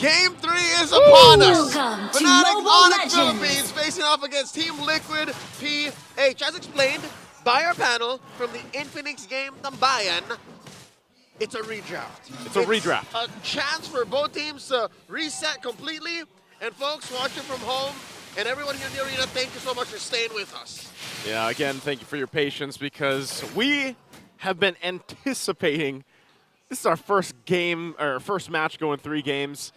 Game 3 is upon us. Welcome to FNATIC Mobile ONIC Legends. Philippines facing off against Team Liquid PH. As explained by our panel from the Infinix game Tambayan, it's a redraft. It's a redraft. A chance for both teams to reset completely. And folks watching from home and everyone here in the arena, thank you so much for staying with us. Yeah, again, thank you for your patience because we have been anticipating. This is our first game, or first match going 3 games,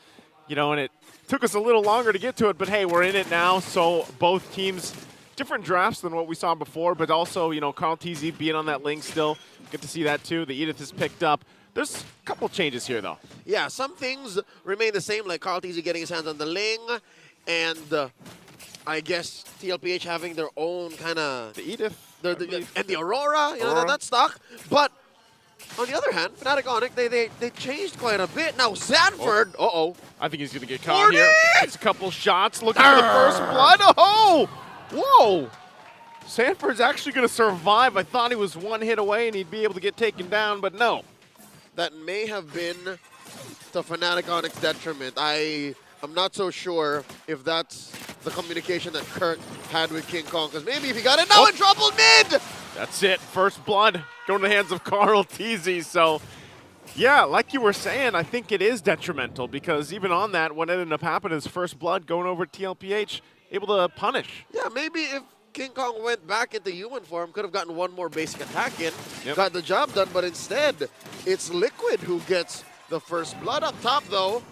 you know, and it took us a little longer to get to it, but hey, we're in it now, so both teams, different drafts than what we saw before, but also, you know, Carl TZ being on that link still, good to see that too. The Edith is picked up. There's a couple changes here, though. Yeah, some things remain the same, like Carl TZ getting his hands on the Ling, and I guess TLPH having their own kind of... The Edith. And the Aurora, you know, that's stuck. But on the other hand, FNATIC ONIC, they changed quite a bit. Now, Sanford, I think he's going to get caught here. It's a couple shots. Looking for the first blood. Oh! Whoa! Sanford's actually going to survive. I thought he was 1 hit away and he'd be able to get taken down, but no. That may have been to FNATIC ONIC's detriment. I'm not so sure if that's the communication that Kirk had with King Kong, because maybe if he got it now in trouble mid! That's it. First blood going to the hands of Carl TZ. So, yeah, like you were saying, I think it is detrimental because even on that, what ended up happening is first blood going over to TLPH, able to punish. Yeah, maybe if King Kong went back into human form, could have gotten 1 more basic attack in, got the job done, but instead, it's Liquid who gets the first blood. Up top, though,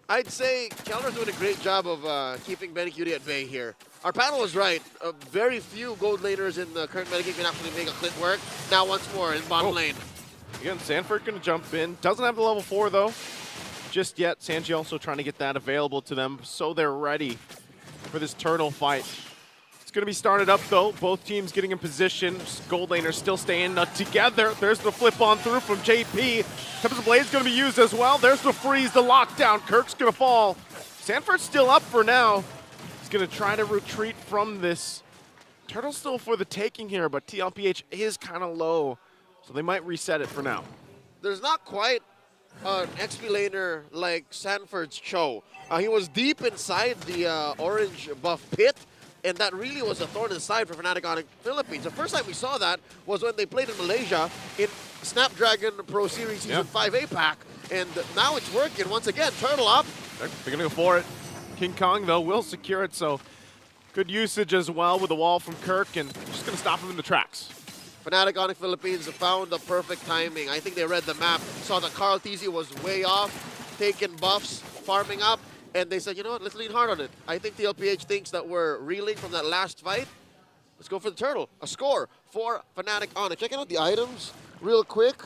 I'd say Keller's doing a great job of keeping BennyQt at bay here. Our panel was right. Very few gold laners in the current metagame can actually make a clit work. Now once more in bottom lane. Again, Sanford going to jump in. Doesn't have the level 4, though, just yet. Sanji also trying to get that available to them so they're ready for this turtle fight. It's going to be started up, though. Both teams getting in position. Gold laners still staying together. There's the flip on through from JP. Tempest Blade's going to be used as well. There's the freeze, the lockdown. Kirk's going to fall. Sanford's still up for now. He's going to try to retreat from this. Turtle's still for the taking here, but TLPH is kind of low, so they might reset it for now. There's not quite an XP laner like Sanford's Cho. He was deep inside the orange buff pit, and that really was a thorn in the side for FNATIC ONIC Philippines. The first time we saw that was when they played in Malaysia in Snapdragon Pro Series Season 5 APAC, and now it's working once again. Turtle up. They're going to go for it. King Kong, though, will secure it, so good usage as well with the wall from Kirk, and just going to stop him in the tracks. FNATIC ONIC Philippines found the perfect timing. I think they read the map, saw that Carl TZ was way off, taking buffs, farming up, and they said, you know what, let's lean hard on it. I think TLPH thinks that we're reeling from that last fight. Let's go for the turtle. A score for FNATIC ONIC. Checking out the items real quick.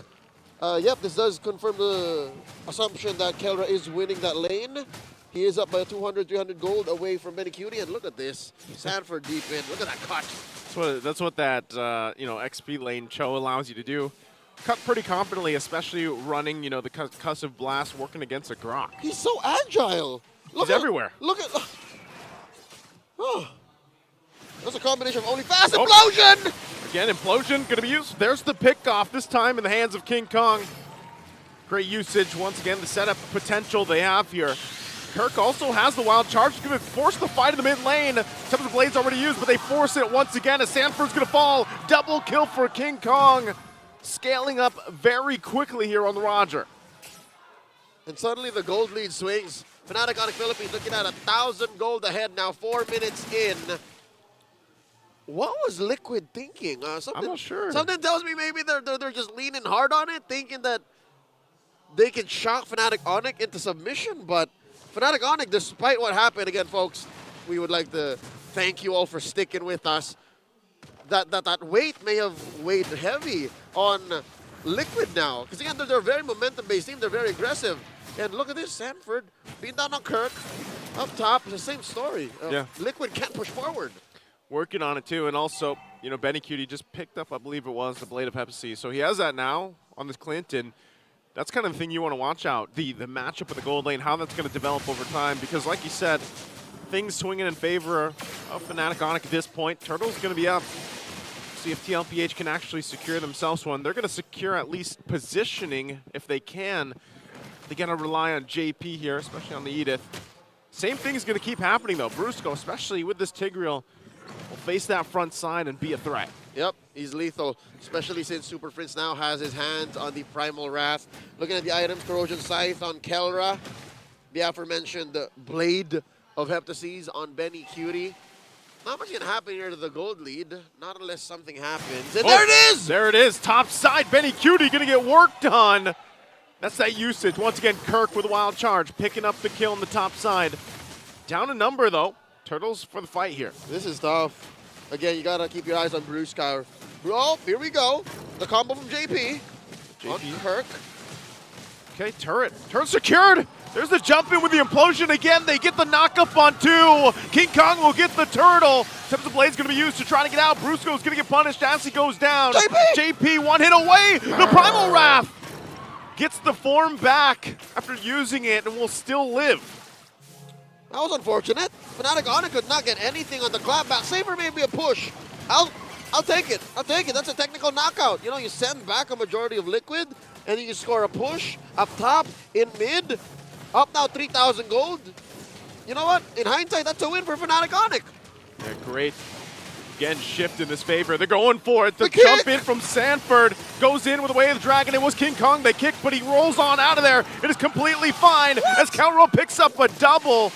Yep, this does confirm the assumption that Kelra is winning that lane. He is up by 200, 300 gold away from BennyQt, and look at this. Sanford deep in. Look at that cut. That's what that you know, XP lane Cho allows you to do. Cut pretty confidently, especially running, you know, the concussive blast working against a Grok. He's so agile. He's everywhere. Look at. Oh, that's a combination of only fast implosion. Again, implosion going to be used. There's the pick off this time in the hands of King Kong. Great usage once again. The setup potential they have here. Kirk also has the wild charge. He's going to force the fight in the mid lane. Tempest Blade's already used, but they force it once again as Sanford's going to fall. Double kill for King Kong. Scaling up very quickly here on the Roger. And suddenly the gold lead swings. FNATIC ONIC Philippines looking at 1,000 gold ahead now, 4 minutes in. What was Liquid thinking? I'm not sure. Something tells me maybe they're just leaning hard on it, thinking that they can shock FNATIC ONIC into submission, but FNATIC ONIC, despite what happened, again, folks, we would like to thank you all for sticking with us. That weight may have weighed heavy on Liquid now. Because, again, they're a very momentum-based team. They're very aggressive. And look at this, Sanford being down on Kirk. Up top, it's the same story. Liquid can't push forward. Working on it, too. And also, you know, BennyQt just picked up, I believe it was, the Blade of Hepsi. So he has that now on this Clinton. That's kind of the thing you want to watch out, the matchup with the gold lane, how that's going to develop over time. Because like you said, things swinging in favor of FNATIC ONIC at this point. Turtle's going to be up. See if TLPH can actually secure themselves one. They're going to secure at least positioning if they can. They got to rely on JP here, especially on the Edith. Same thing is going to keep happening, though. Brusco, especially with this Tigreal, will face that front side and be a threat. Yep, he's lethal, especially since Super Prince now has his hands on the Primal Wrath. Looking at the items, Corrosion Scythe on Kelra, the aforementioned Blade of Heptases on Benny Cutie. Not much can happen here to the gold lead, not unless something happens. And there it is! There it is, top side. Benny Cutie going to get work done. That's that usage. Once again, Kirk with a wild charge, picking up the kill on the top side. Down a number, though. Turtles for the fight here. This is tough. Again, you got to keep your eyes on Brusco. Oh, here we go. The combo from JP. On Kirk. Okay, turret. Turret secured. There's the jump in with the implosion again. They get the knockup on 2. King Kong will get the turtle. Except the blade's going to be used to try to get out. Brusco's going to get punished as he goes down. JP one hit away. The Primal Wrath gets the form back after using it and will still live. That was unfortunate. FNATIC ONIC could not get anything on the clapback. Save for maybe a push. I'll take it. I'll take it. That's a technical knockout. You know, you send back a majority of liquid, and then you score a push up top, in mid, up now 3,000 gold. You know what? In hindsight, that's a win for FNATIC ONIC. Yeah, great. Again, shift in this favor. They're going for it. The jump in from Sanford goes in with the Way of the Dragon. It was King Kong. They kick, but he rolls on out of there. It is completely fine as Calro picks up a double.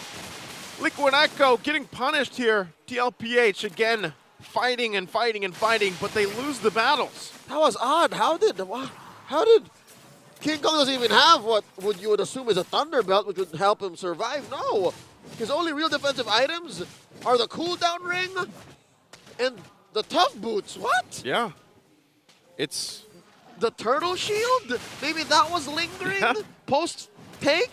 Liquid Echo getting punished here. TLPH again fighting and fighting and fighting, but they lose the battles. That was odd. How did King Kong doesn't even have what you would assume is a Thunder Belt, which would help him survive? No. His only real defensive items are the cooldown ring and the tough boots. What? Yeah. It's the turtle shield? Maybe that was lingering post take?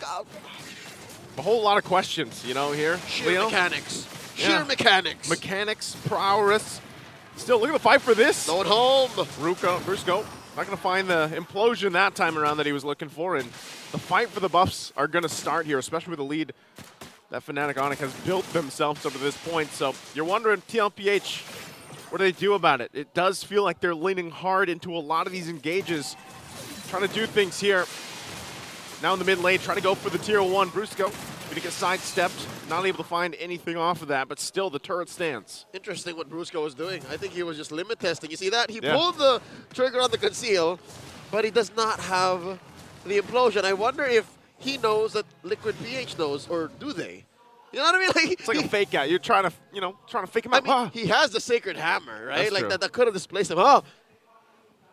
A whole lot of questions, you know, here. Sheer mechanics. Sheer mechanics. Mechanics, prowess. Still, look at the fight for this. Going home. Brusco, not going to find the implosion that time around that he was looking for. And the fight for the buffs are going to start here, especially with the lead that FNATIC ONIC has built themselves up to this point. So you're wondering, TLPH, what do they do about it? It does feel like they're leaning hard into a lot of these engages, trying to do things here. Now in the mid lane, trying to go for the tier 1. Brusco going to get sidestepped, not able to find anything off of that, but still the turret stands. Interesting what Brusco was doing. I think he was just limit testing. You see that? He pulled the trigger on the conceal, but he does not have the implosion. I wonder if he knows that Liquid PH knows, or do they? You know what I mean? Like, it's like a fake out. You're trying to, you know, fake him out. I mean, he has the Sacred Hammer, right? That's like true. that could have displaced him. Oh,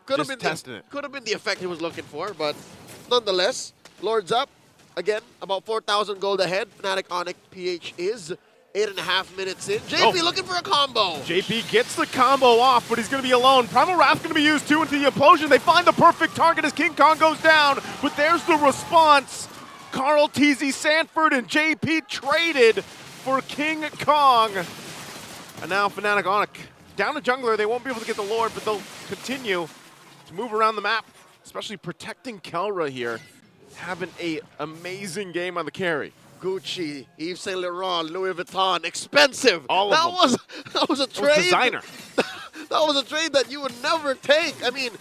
could have been testing it. Could have been the effect he was looking for, but nonetheless, Lords up. Again, about 4,000 gold ahead. FNATIC ONIC PH is 8.5 minutes in. JP looking for a combo. JP gets the combo off, but he's going to be alone. Primal Wrath going to be used too into the implosion. They find the perfect target as King Kong goes down, but there's the response. Carl, TZ, Sanford, and JP traded for King Kong. And now FNATIC ONIC down to jungler. They won't be able to get the Lord, but they'll continue to move around the map, especially protecting Kelra here. Having an amazing game on the carry. Gucci, Yves Saint Laurent, Louis Vuitton, expensive. All of them. That was a trade. Designer. That was a trade that you would never take. I mean,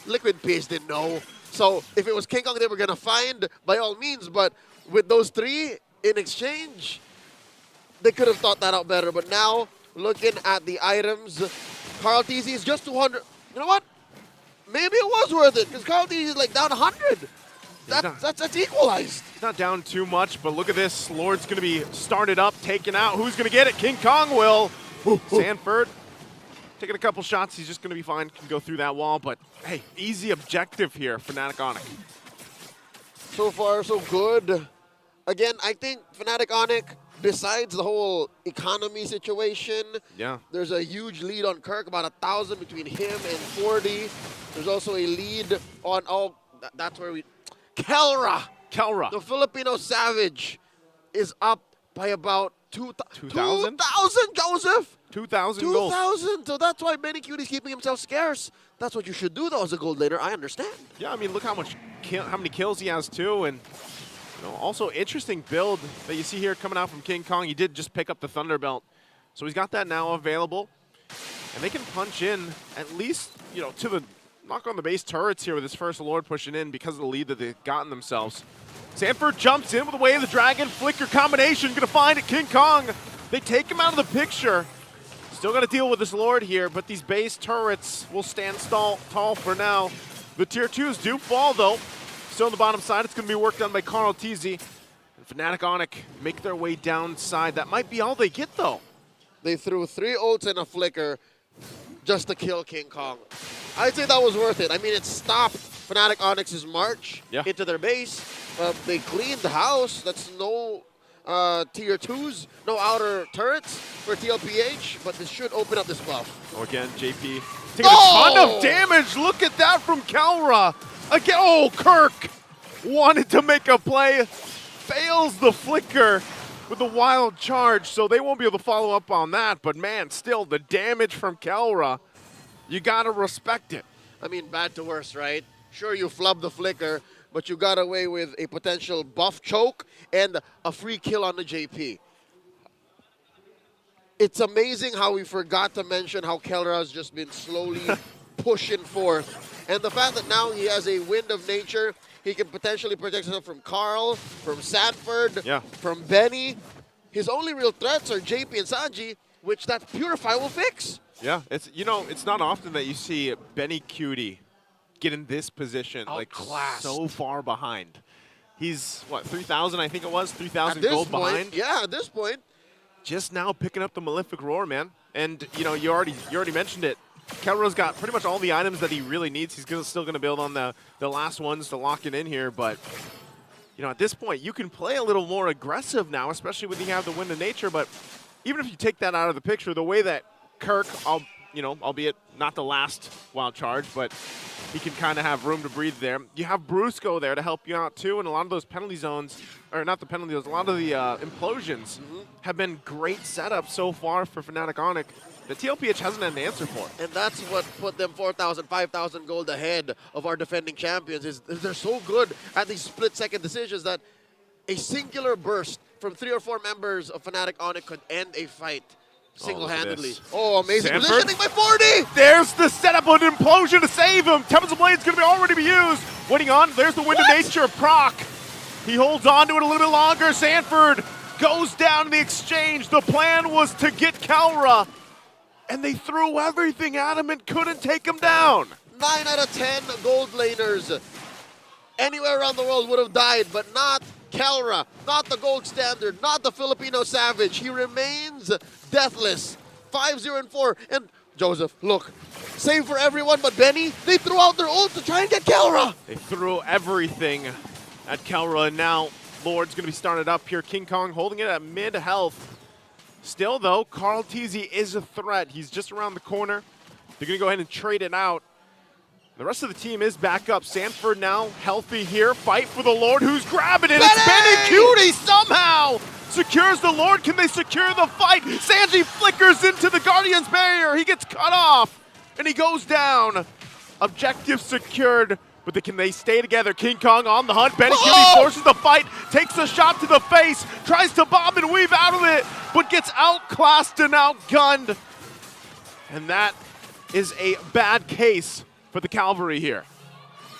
Liquid PH didn't know. So if it was King Kong they were gonna find, by all means. But with those 3 in exchange, they could have thought that out better. But now, looking at the items, Carl TZ is just 200. You know what? Maybe it was worth it because Carl TZ is like down 100. That's equalized. He's not down too much, but look at this. Lord's going to be started up, taken out. Who's going to get it? King Kong will. Sanford taking a couple shots. He's just going to be fine. Can go through that wall, but hey, easy objective here for FNATIC ONIC. So far, so good. Again, I think FNATIC ONIC, besides the whole economy situation, there's a huge lead on Kirk, about 1,000 between him and 40. There's also a lead on, that's where we... Kelra, the Filipino Savage, is up by about 2,000, Joseph? 2,000 gold. 2,000, so that's why Benny Cutie's keeping himself scarce. That's what you should do, though, as a gold laner. I understand. Yeah, I mean, look how many kills he has, too, and you know, also interesting build that you see here coming out from King Kong. He did just pick up the Thunder Belt, so he's got that now available, and they can punch in at least, you know, to the knock on the base turrets here with his first Lord pushing in because of the lead that they've gotten themselves. Sanford jumps in with the Way of the Dragon. Flicker combination, gonna find it. King Kong, they take him out of the picture. Still got to deal with this Lord here, but these base turrets will stand tall for now. The tier 2s do fall, though. Still on the bottom side, it's going to be work done by Carl TZ. And FNATIC ONIC make their way downside. That might be all they get, though. They threw 3 ults and a flicker just to kill King Kong. I'd say that was worth it. I mean, it stopped FNATIC ONIC's march into their base. They cleaned the house. That's no tier 2s, no outer turrets for TLPH, but this should open up this buff. Oh, again, JP taking a ton of damage. Look at that from Kalra. Again, oh, Kirk wanted to make a play, fails the flicker with a wild charge, so they won't be able to follow up on that. But man, still the damage from Kalra, you gotta respect it. I mean, bad to worse, right? Sure, you flubbed the flicker, but you got away with a potential buff choke and a free kill on the JP. It's amazing how we forgot to mention how Kalra has just been slowly pushing forth. And the fact that now he has a wind of nature, he can potentially protect himself from Carl, from Sanford, from Benny. His only real threats are JP and Sanji, which that Purify will fix. Yeah, it's it's not often that you see Benny Cutie get in this position, like so far behind. He's, what, 3,000, I think it was? 3,000 gold behind? Yeah, at this point. Just now picking up the Malefic Roar, man. And, you already mentioned it. Kelro's got pretty much all the items that he really needs. He's still going to build on the last ones to lock it in here. But, at this point, you can play a little more aggressive now, especially when you have the Wind of Nature. But even if you take that out of the picture, the way that Kirk, albeit not the last wild charge, but he can kind of have room to breathe there. You have Brusco there to help you out too, and a lot of those penalty zones, or not the penalty zones, a lot of the implosions have been great setups so far for FNATIC ONIC that TLPH hasn't had an answer for. And that's what put them 4,000, 5,000 gold ahead of our defending champions, is they're so good at these split-second decisions that a singular burst from 3 or 4 members of FNATIC ONIC could end a fight single-handedly. Oh, amazing Sanford. positioning by 40! There's the setup of an implosion to save him. Tempest of Blade's going to already be used. Waiting on, there's the Wind of Nature proc. He holds on to it a little bit longer. Sanford goes down in the exchange. The plan was to get Kalra, and they threw everything at him and couldn't take him down. 9 out of 10 gold laners anywhere around the world would have died, but not Kalra, not the gold standard, not the Filipino savage. He remains deathless. 5-0-4. And Joseph, look, save for everyone but Benny. They threw out their ult to try and get Kalra. They threw everything at Kalra, and now Lord's going to be started up here. King Kong holding it at mid-health. Still, though, Carl TZ is a threat. He's just around the corner. They're going to go ahead and trade it out. The rest of the team is back up. Sanford now healthy here. Fight for the Lord, who's grabbing it. Benny! It's Benny Cutie somehow secures the Lord. Can they secure the fight? Sanji flickers into the Guardian's barrier. He gets cut off, and he goes down. Objective secured, but can they stay together? King Kong on the hunt. Benny Cutie forces the fight, takes a shot to the face, tries to bob and weave out of it, but gets outclassed and outgunned. And that is a bad case for the Cavalry here.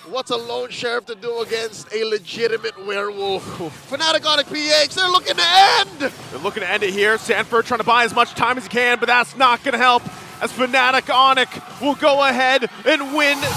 What's a lone sheriff to do against a legitimate werewolf? FNATIC ONIC PH, they're looking to end! They're looking to end it here. Sanford trying to buy as much time as he can, but that's not going to help, as FNATIC ONIC will go ahead and win the